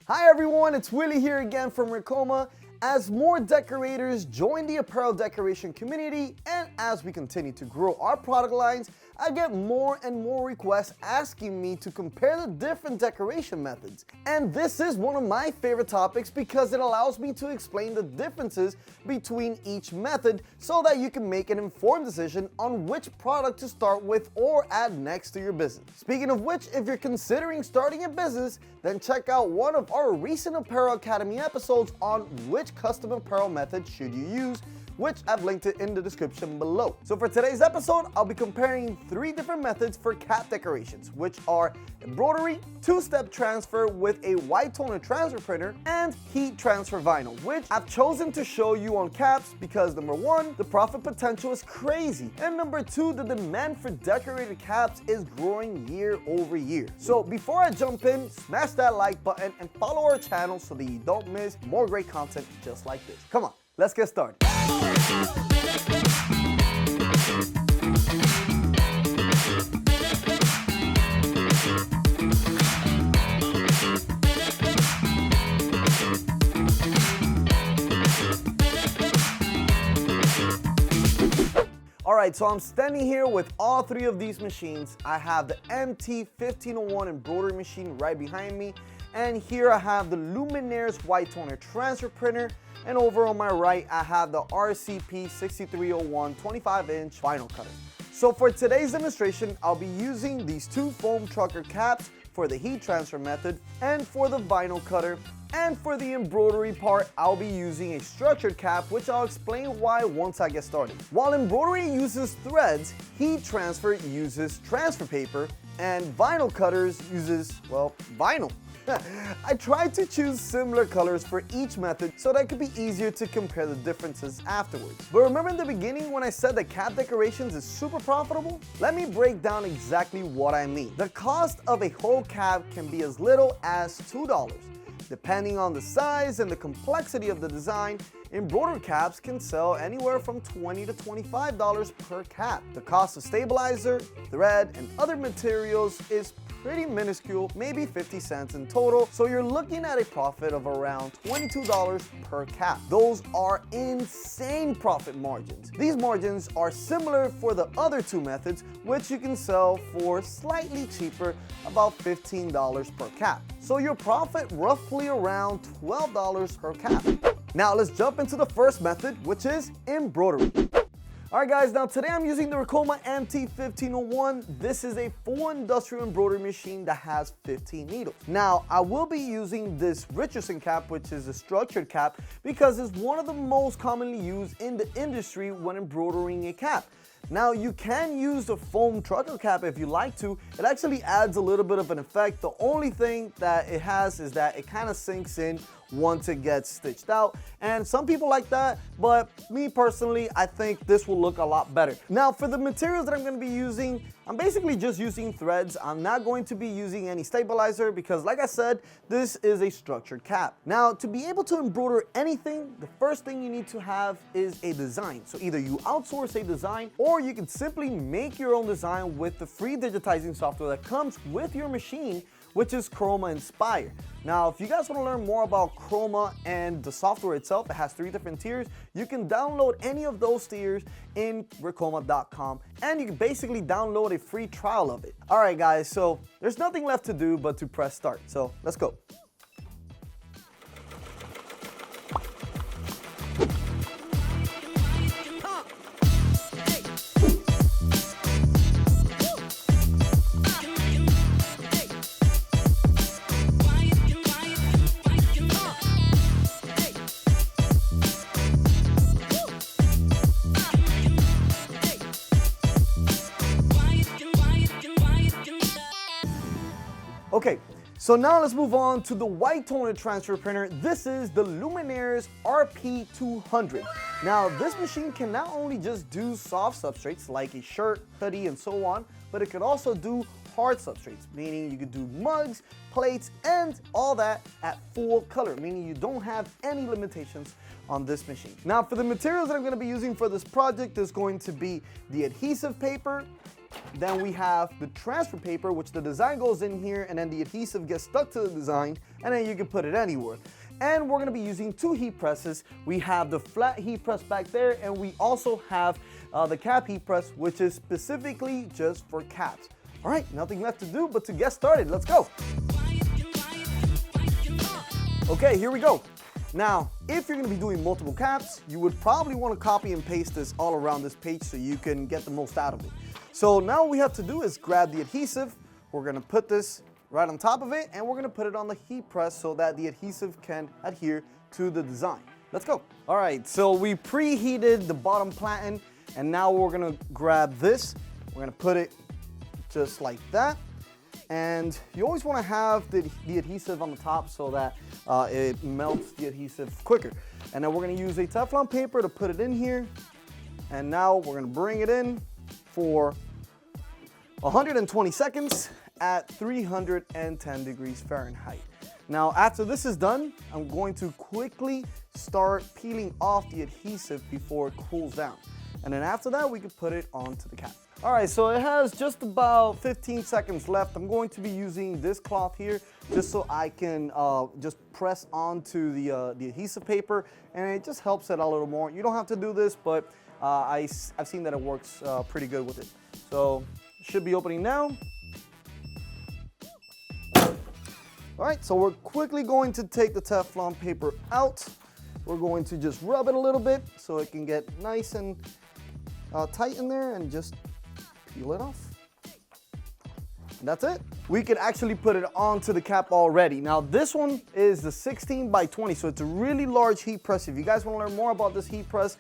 Hi everyone, it's Willy here again from Ricoma. As more decorators join the apparel decoration community and as we continue to grow our product lines, I get more and more requests asking me to compare the different decoration methods. And this is one of my favorite topics because it allows me to explain the differences between each method so that you can make an informed decision on which product to start with or add next to your business. Speaking of which, if you're considering starting a business, then check out one of our recent Apparel Academy episodes on which custom apparel method should you use, which I've linked it in the description below. So for today's episode, I'll be comparing 3 different methods for cap decorations, which are embroidery, 2-step transfer with a white toner transfer printer, and heat transfer vinyl, which I've chosen to show you on caps because number 1, the profit potential is crazy, and number 2, the demand for decorated caps is growing year over year. So before I jump in, smash that like button and follow our channel so that you don't miss more great content just like this. Come on, let's get started. Alright, so I'm standing here with all 3 of these machines. I have the MT1501 embroidery machine right behind me, and here I have the Luminaires white toner transfer printer, and over on my right I have the RCP 6301 25-inch vinyl cutter. So for today's demonstration, I'll be using these 2 foam trucker caps for the heat transfer method and for the vinyl cutter. And for the embroidery part, I'll be using a structured cap, which I'll explain why once I get started. While embroidery uses threads, heat transfer uses transfer paper, and vinyl cutters uses, well, vinyl. I tried to choose similar colors for each method so that it could be easier to compare the differences afterwards. But remember in the beginning when I said that cap decorations is super profitable? Let me break down exactly what I mean. The cost of a whole cap can be as little as $2. Depending on the size and the complexity of the design, embroidered caps can sell anywhere from $20 to $25 per cap. The cost of stabilizer, thread, and other materials is pretty minuscule, maybe 50 cents in total, so you're looking at a profit of around $22 per cap. Those are insane profit margins. These margins are similar for the other 2 methods, which you can sell for slightly cheaper, about $15 per cap. So your profit roughly around $12 per cap. Now let's jump into the first method, which is embroidery. Alright guys, now today I'm using the Ricoma MT1501. This is a full industrial embroidery machine that has 15 needles. Now, I will be using this Richardson cap, which is a structured cap, because it's one of the most commonly used in the industry when embroidering a cap. Now, you can use the foam trucker cap if you like to. It actually adds a little bit of an effect. The only thing that it has is that it kind of sinks in once it gets stitched out, and some people like that, but me personally, I think this will look a lot better. Now for the materials that I'm going to be using, I'm basically just using threads. I'm not going to be using any stabilizer because like I said, this is a structured cap. Now to be able to embroider anything, the first thing you need to have is a design. So either you outsource a design or you can simply make your own design with the free digitizing software that comes with your machine, which is Chroma Inspire. Now, if you guys want to learn more about Chroma and the software itself, it has 3 different tiers. You can download any of those tiers in Ricoma.com, and you can basically download a free trial of it. All right, guys, so there's nothing left to do but to press start. So let's go. Okay, so now let's move on to the white toner transfer printer. This is the Luminaires RP200. Now this machine can not only just do soft substrates like a shirt, hoodie, and so on, but it could also do hard substrates, meaning you could do mugs, plates, and all that at full color, meaning you don't have any limitations on this machine. Now for the materials that I'm going to be using for this project, there's going to be the adhesive paper, Then we have the transfer paper, which the design goes in here, and then the adhesive gets stuck to the design, and then you can put it anywhere. And we're gonna be using 2 heat presses. We have the flat heat press back there, and we also have the cap heat press, which is specifically just for caps. All right, nothing left to do but to get started. Let's go. Okay, here we go. Now, if you're gonna be doing multiple caps, you would probably wanna copy and paste this all around this page so you can get the most out of it. So now what we have to do is grab the adhesive. We're gonna put this right on top of it, and we're gonna put it on the heat press so that the adhesive can adhere to the design. Let's go. All right, so we preheated the bottom platen, and now we're gonna grab this. We're gonna put it just like that. And you always wanna have the adhesive on the top so that it melts the adhesive quicker. And then we're gonna use a Teflon paper to put it in here. And now we're gonna bring it in for 120 seconds at 310 degrees Fahrenheit. Now, after this is done, I'm going to quickly start peeling off the adhesive before it cools down. And then after that, we can put it onto the cap. All right, so it has just about 15 seconds left. I'm going to be using this cloth here just so I can just press onto the adhesive paper, and it just helps it a little more. You don't have to do this, but I've seen that it works pretty good with it. So it should be opening now. All right, so we're quickly going to take the Teflon paper out. We're going to just rub it a little bit so it can get nice and tight in there, and just peel it off. And that's it. We could actually put it onto the cap already. Now this one is the 16 by 20, so it's a really large heat press. If you guys want to learn more about this heat press,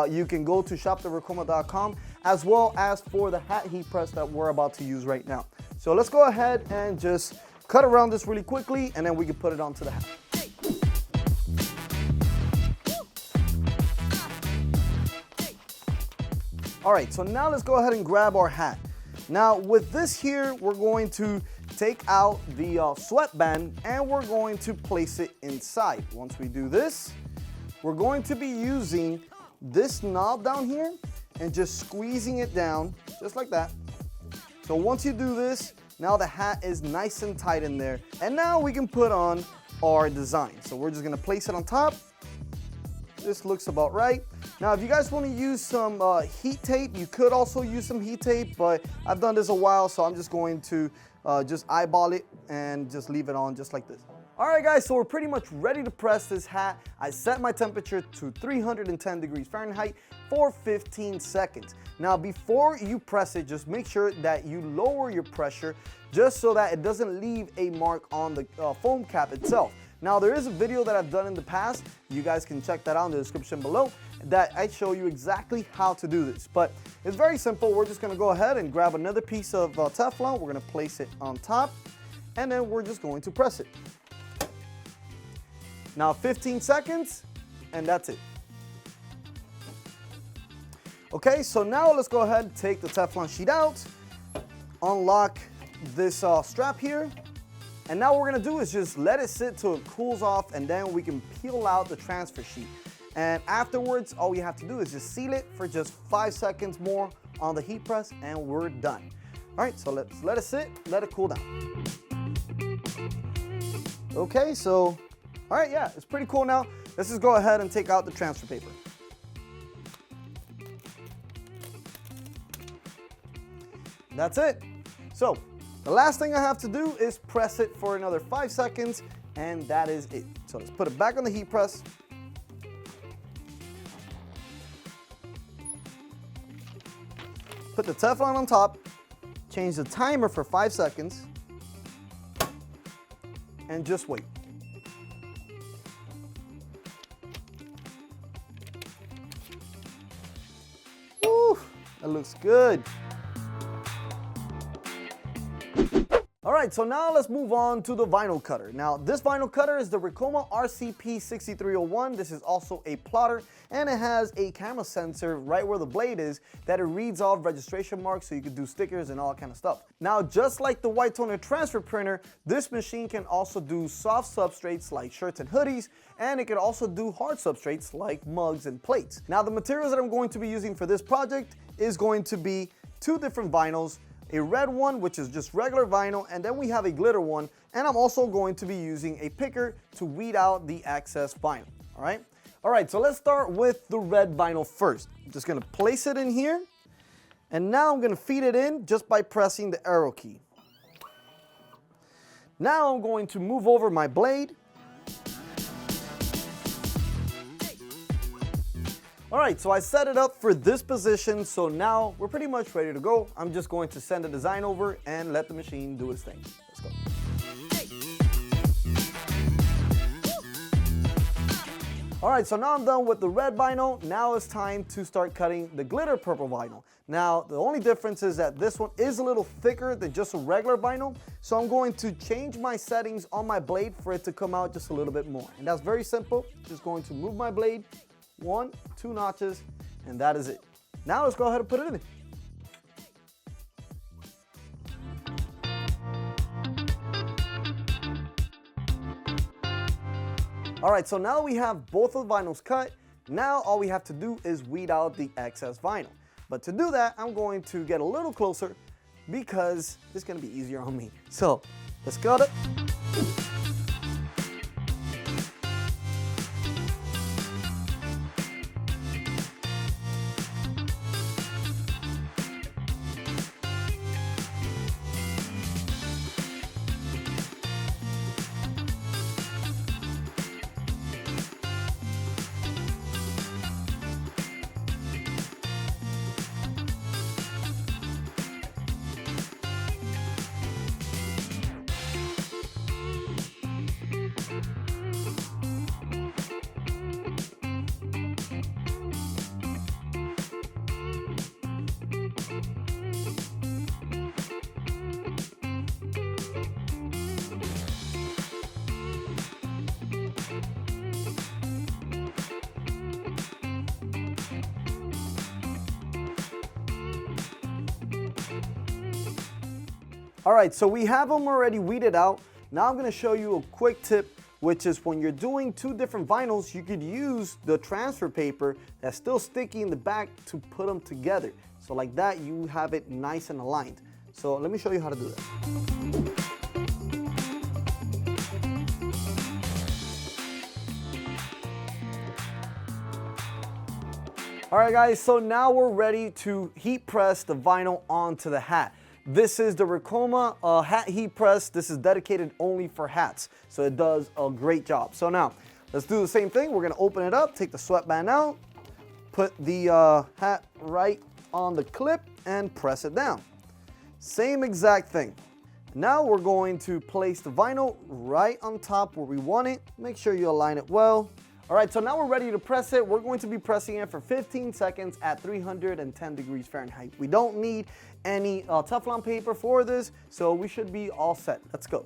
you can go to shop.ricoma.com, as well as for the hat heat press that we're about to use right now. So let's go ahead and just cut around this really quickly, and then we can put it onto the hat. All right, so now let's go ahead and grab our hat. Now with this here, we're going to take out the sweatband, and we're going to place it inside. Once we do this, we're going to be using this knob down here and just squeezing it down just like that. So once you do this, now the hat is nice and tight in there, and now we can put on our design. So we're just gonna place it on top. This looks about right. Now, if you guys want to use some heat tape, you could also use some heat tape, but I've done this a while, so I'm just going to just eyeball it and just leave it on just like this. All right, guys, so we're pretty much ready to press this hat. I set my temperature to 310 degrees Fahrenheit for 15 seconds. Now, before you press it, just make sure that you lower your pressure just so that it doesn't leave a mark on the foam cap itself. Now, there is a video that I've done in the past. You guys can check that out in the description below, that I show you exactly how to do this. But it's very simple. We're just gonna go ahead and grab another piece of Teflon. We're gonna place it on top, and then we're just going to press it. Now 15 seconds, and that's it. Okay, so now let's go ahead and take the Teflon sheet out, unlock this strap here, and now what we're gonna do is just let it sit till it cools off, and then we can peel out the transfer sheet. And afterwards, all we have to do is just seal it for just 5 seconds more on the heat press, and we're done. All right, so let's let it sit, let it cool down. Okay, so, all right, yeah, it's pretty cool now. Let's just go ahead and take out the transfer paper. That's it. So, the last thing I have to do is press it for another 5 seconds, and that is it. So let's put it back on the heat press. Put the Teflon on top, change the timer for 5 seconds, and just wait. Woo, that looks good. All right, so now let's move on to the vinyl cutter. Now, this vinyl cutter is the Ricoma RCP 6301. This is also a plotter, and it has a camera sensor right where the blade is that it reads off registration marks, so you can do stickers and all that kind of stuff. Now, just like the white toner transfer printer, this machine can also do soft substrates like shirts and hoodies, and it can also do hard substrates like mugs and plates. Now, the materials that I'm going to be using for this project is going to be 2 different vinyls, a red one, which is just regular vinyl, and then we have a glitter one, and I'm also going to be using a picker to weed out the excess vinyl, all right? All right, so let's start with the red vinyl first. I'm just gonna place it in here, and now I'm gonna feed it in just by pressing the arrow key. Now I'm going to move over my blade. All right, so I set it up for this position, so now we're pretty much ready to go. I'm just going to send the design over and let the machine do its thing. Let's go. All right, so now I'm done with the red vinyl. Now it's time to start cutting the glitter purple vinyl. Now, the only difference is that this one is a little thicker than just a regular vinyl, so I'm going to change my settings on my blade for it to come out just a little bit more. And that's very simple. Just going to move my blade 1, 2 notches, and that is it. Now let's go ahead and put it in. All right, so now we have both of the vinyls cut. Now all we have to do is weed out the excess vinyl. But to do that, I'm going to get a little closer because it's gonna be easier on me. So let's cut it. All right, so we have them already weeded out. Now I'm gonna show you a quick tip, which is when you're doing 2 different vinyls, you could use the transfer paper that's still sticky in the back to put them together. So like that, you have it nice and aligned. So let me show you how to do that. All right guys, so now we're ready to heat press the vinyl onto the hat. This is the Ricoma hat heat press. This is dedicated only for hats, so it does a great job. So now, let's do the same thing. We're gonna open it up, take the sweatband out, put the hat right on the clip and press it down. Same exact thing. Now we're going to place the vinyl right on top where we want it. Make sure you align it well. All right, so now we're ready to press it. We're going to be pressing it for 15 seconds at 310 degrees Fahrenheit. We don't need any Teflon paper for this, so we should be all set. Let's go.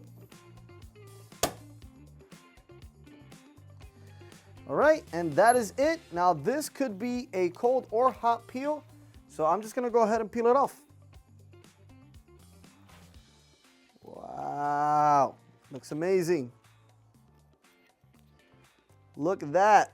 All right, and that is it. Now this could be a cold or hot peel, so I'm just gonna go ahead and peel it off. Wow, looks amazing. Look at that.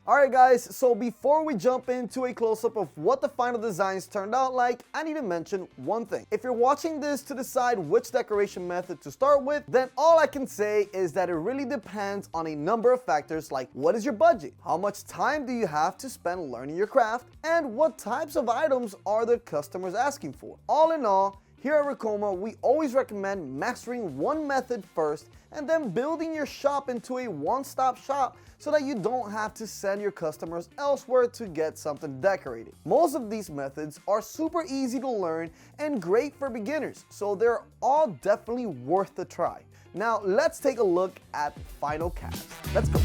All right guys, so before we jump into a close-up of what the final designs turned out like, I need to mention one thing. If you're watching this to decide which decoration method to start with, then all I can say is that it really depends on a number of factors like what is your budget, how much time do you have to spend learning your craft, and what types of items are the customers asking for. All in all, here at Ricoma, we always recommend mastering one method first and then building your shop into a one-stop shop so that you don't have to send your customers elsewhere to get something decorated. Most of these methods are super easy to learn and great for beginners, so they're all definitely worth the try. Now let's take a look at the final cast. Let's go.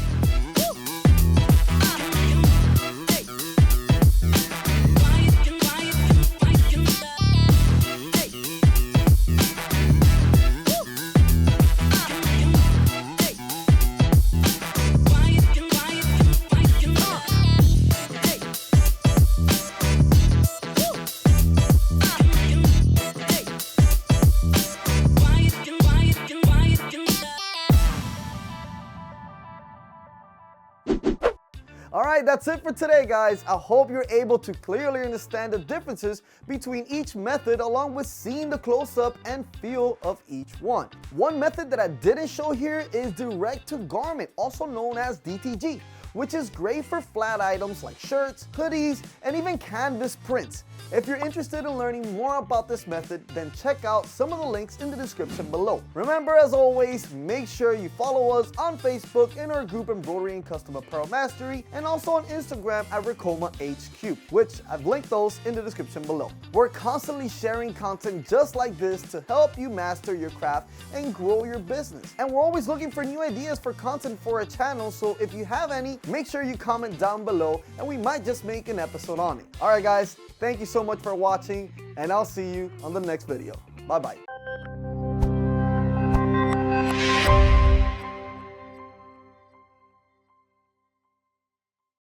All right, that's it for today, guys. I hope you're able to clearly understand the differences between each method along with seeing the close-up and feel of each one. One method that I didn't show here is direct to garment, also known as DTG, which is great for flat items like shirts, hoodies, and even canvas prints. If you're interested in learning more about this method, then check out some of the links in the description below. Remember, as always, make sure you follow us on Facebook in our group Embroidery and Custom Apparel Mastery, and also on Instagram at Ricoma HQ, which I've linked those in the description below. We're constantly sharing content just like this to help you master your craft and grow your business. And we're always looking for new ideas for content for our channel, so if you have any, make sure you comment down below and we might just make an episode on it. All right, guys, thank you so much for watching, and I'll see you on the next video. Bye-bye.